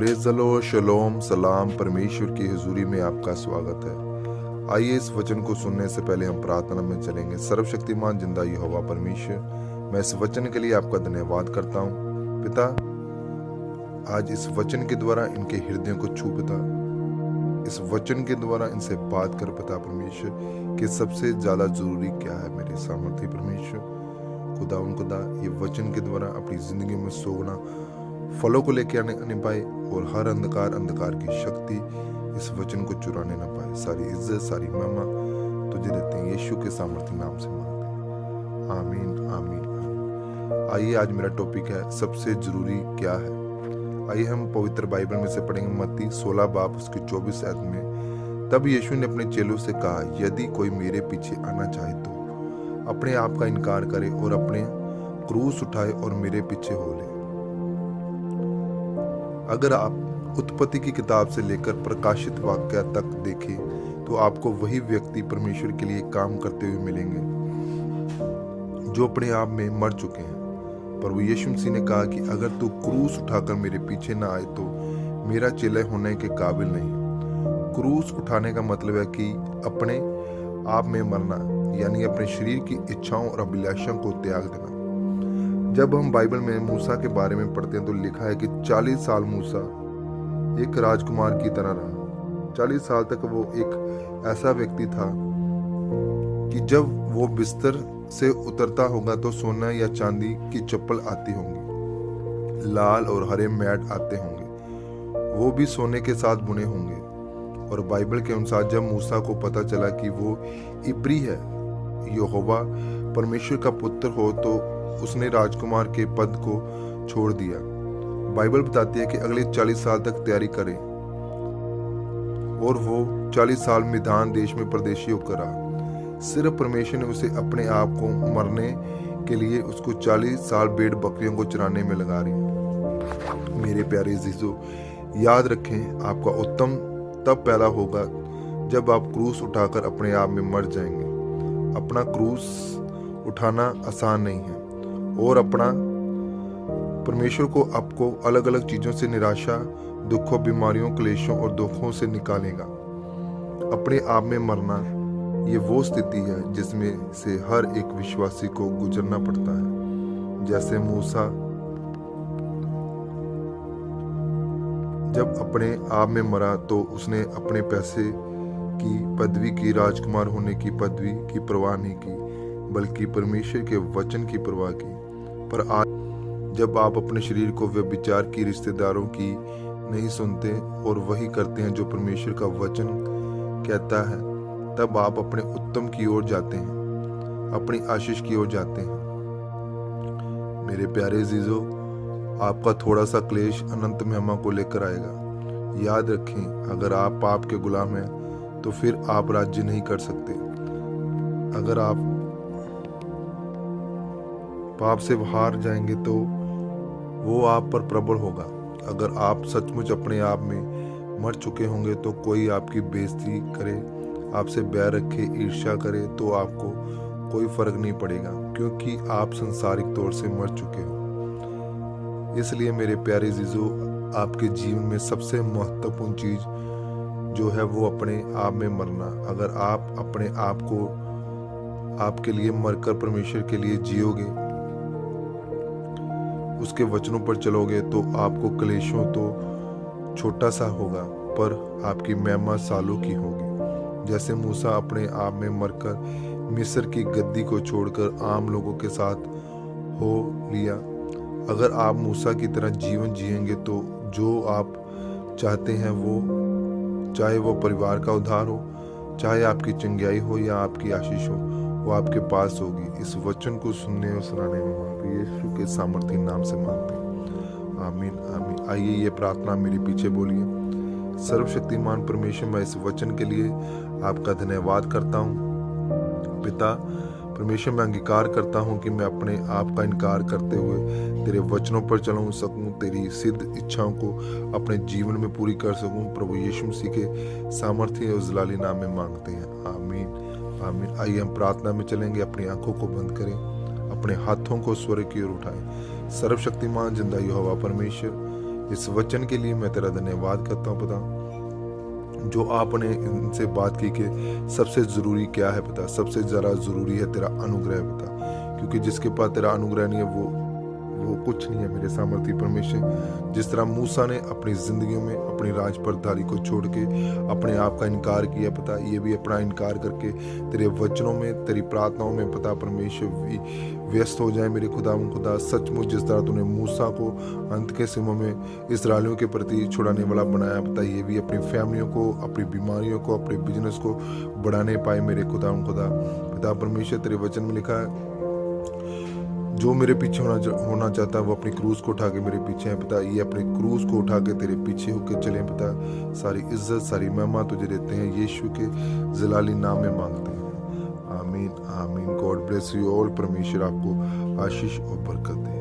Praise the Lord, शलोम, सलाम, परमेश्वर की हुजूरी में आपका स्वागत है। आइए इस वचन को सुनने से पहले हम प्रार्थना में चलेंगे। सर्वशक्तिमान जिंदा यहोवा परमेश्वर, मैं इस वचन के लिए आपका धन्यवाद करता हूँ। पिता, आज इस वचन के द्वारा इनके हृदयों को छू पिता, इस वचन के द्वारा इनसे बात कर पिता परमेश्वर कि सबसे ज्यादा जरूरी क्या है मेरे सामर्थ्य परमेश्वर। खुदा ये वचन के द्वारा अपनी जिंदगी में सोना फलों को लेकर आने पाए और हर अंधकार की शक्ति इस वचन को चुराने ना पाए। सारी इज्जत, सारी महिमा तुझे देते हैं, यीशु के सामर्थ्य नाम से मांगते हैं। आमीन, आमीन, आमीन। आइए, आज मेरा टॉपिक है सबसे जरूरी क्या है। आइए हम पवित्र बाइबल में से पढ़ेंगे मत्ती 16 बाब उसकी 24 आयत में। तब यीशु ने अपने चेलों से कहा, यदि कोई मेरे पीछे आना चाहे तो अपने आप का इनकार करे और अपने क्रूस उठाए और मेरे पीछे हो ले। अगर आप उत्पत्ति की किताब से लेकर प्रकाशित वाक्य तक देखें तो आपको वही व्यक्ति परमेश्वर के लिए काम करते हुए मिलेंगे जो अपने आप में मर चुके हैं। पर वो यीशु मसीह ने कहा कि अगर तू क्रूस उठाकर मेरे पीछे ना आए तो मेरा चेला होने के काबिल नहीं। क्रूस उठाने का मतलब है कि अपने आप में मरना, यानी अपने शरीर की इच्छाओं और अभिलाषाओं को त्याग देना। जब हम बाइबल में मूसा के बारे में पढ़ते हैं तो लिखा है कि 40 साल मूसा एक राजकुमार की तरह रहा। 40 साल तक वो एक ऐसा व्यक्ति था कि जब वो बिस्तर से उतरता होगा तो सोना या चांदी की चप्पल आती होंगी, लाल और हरे मैट आते होंगे, वो भी सोने के साथ बुने होंगे। और बाइबल के अनुसार जब मूसा को पता चला कि वो इब्री है, यहोवा परमेश्वर का पुत्र हो, तो उसने राजकुमार के पद को छोड़ दिया। बाइबल बताती है कि अगले 40 साल तक तैयारी करें और वो 40 साल मिधान देश में परदेशी होकर रहा। सिर्फ परमेश्वर ने उसे अपने आप को मरने के लिए उसको 40 साल भेड़ बकरियों को चराने में लगा रही। मेरे प्यारे अजीजों, याद रखें, आपका उत्तम तब पैदा होगा जब आप क्रूस उठाकर अपने आप में मर जाएंगे। अपना क्रूस उठाना आसान नहीं है और अपना परमेश्वर को आपको अलग अलग चीजों से, निराशा, दुखों, बीमारियों, क्लेशों और दुखों से निकालेगा। अपने आप में मरना ये वो स्थिति है जिसमें से हर एक विश्वासी को गुजरना पड़ता है। जैसे मूसा जब अपने आप में मरा तो उसने अपने पैसे की पदवी की, राजकुमार होने की पदवी की परवाह नहीं की, बल्कि परमेश्वर के वचन की परवाह की। पर आज जब आप अपने शरीर को व्यभिचार की, रिश्तेदारों की नहीं सुनते और वही करते हैं जो परमेश्वर का वचन कहता है, तब आप अपने उत्तम की ओर जाते हैं, अपनी आशीष की ओर जाते हैं। मेरे प्यारे अजीजों, आपका थोड़ा सा क्लेश अनंत महिमा को लेकर आएगा। याद रखें, अगर आप पाप के गुलाम हैं तो फिर आप राज्य नहीं कर सकते। अगर आप पाप से हार जाएंगे तो वो आप पर प्रबल होगा। अगर आप सचमुच अपने आप में मर चुके होंगे तो कोई आपकी बेइज्जती करे, आपसे बैर रखे, ईर्ष्या करे तो आपको कोई फर्क नहीं पड़ेगा, क्योंकि आप संसारिक तौर से मर चुके हो। इसलिए मेरे प्यारे अजीजों, आपके जीवन में सबसे महत्वपूर्ण चीज जो है वो अपने आप में मरना। अगर आप अपने आप को आपके लिए मरकर परमेश्वर के लिए जियोगे, उसके वचनों पर चलोगे, तो आपको क्लेशों तो छोटा सा होगा पर आपकी महिमा सालों की होगी। जैसे मूसा अपने आप में मरकर मिस्र की गद्दी को छोड़कर आम लोगों के साथ हो लिया। अगर आप मूसा की तरह जीवन जिएंगे तो जो आप चाहते हैं, वो चाहे वो परिवार का उद्धार हो, चाहे आपकी चंगाई हो या आपकी आशीष हो, वो आपके पास होगी। इस वचन को सुनने और सुनाने में मांगते, यीशु के सामर्थ्य नाम से मांगते। आमीन, आमीन। आइए ये प्रार्थना मेरे पीछे बोलिए। सर्वशक्तिमान परमेश्वर, मैं इस वचन के लिए आपका धन्यवाद करता हूँ। पिता परमेश्वर, मैं अंगीकार करता हूँ कि मैं अपने आप का इनकार करते हुए तेरे वचनों पर चल सकूँ, तेरी सिद्ध इच्छाओं को अपने जीवन में पूरी कर सकूँ। प्रभु यीशु मसीह के सामर्थ्य और जलाली नाम में मांगते हैं। आमीन, आमीन। आइए हम प्रार्थना में चलेंगे। अपनी आंखों को बंद करें, अपने हाथों को स्वर्ग की ओर उठाएं। सर्वशक्तिमान जिंदा यहोवा परमेश्वर, इस वचन के लिए मैं तेरा धन्यवाद करता हूँ पिता, जो आपने इनसे बात की कि सबसे ज़रूरी क्या है पिता। सबसे ज़्यादा ज़रूरी है तेरा अनुग्रह पिता, क्योंकि जिसके पास तेरा अनुग्रह नहीं है वो कुछ नहीं है मेरे सामर्थी परमेश्वर। जिस तरह मूसा ने अपनी ज़िंदगियों में अपनी राजपरधारी को छोड़ के अपने आप का इनकार किया पिता, ये भी अपना इनकार करके तेरे वचनों में तेरी प्रार्थनाओं में पिता परमेश्वर व्यस्त हो जाए मेरे खुदा। सचमुच जिस तरह तूने मूसा को अंत के समय में इस्राएलियों के प्रति छुड़ाने वाला बनाया पिता, ये भी अपनी फैमिलियों को, अपनी बीमारियों को, अपने बिजनेस को बढ़ाने पाए मेरे खुदा पिता परमेश्वर। तेरे वचन में लिखा है, जो मेरे पीछे होना चाहता है वो अपनी क्रूज को उठा के मेरे पीछे है पिता। ये अपनी क्रूज को उठा के तेरे पीछे होके चले पिता। सारी इज्जत सारी महिमा तुझे देते हैं, यीशु के जलाली नाम में मांगते हैं, आमीन आमीन। God bless you all. परमेश्वर आपको आशीष और बरकत दे।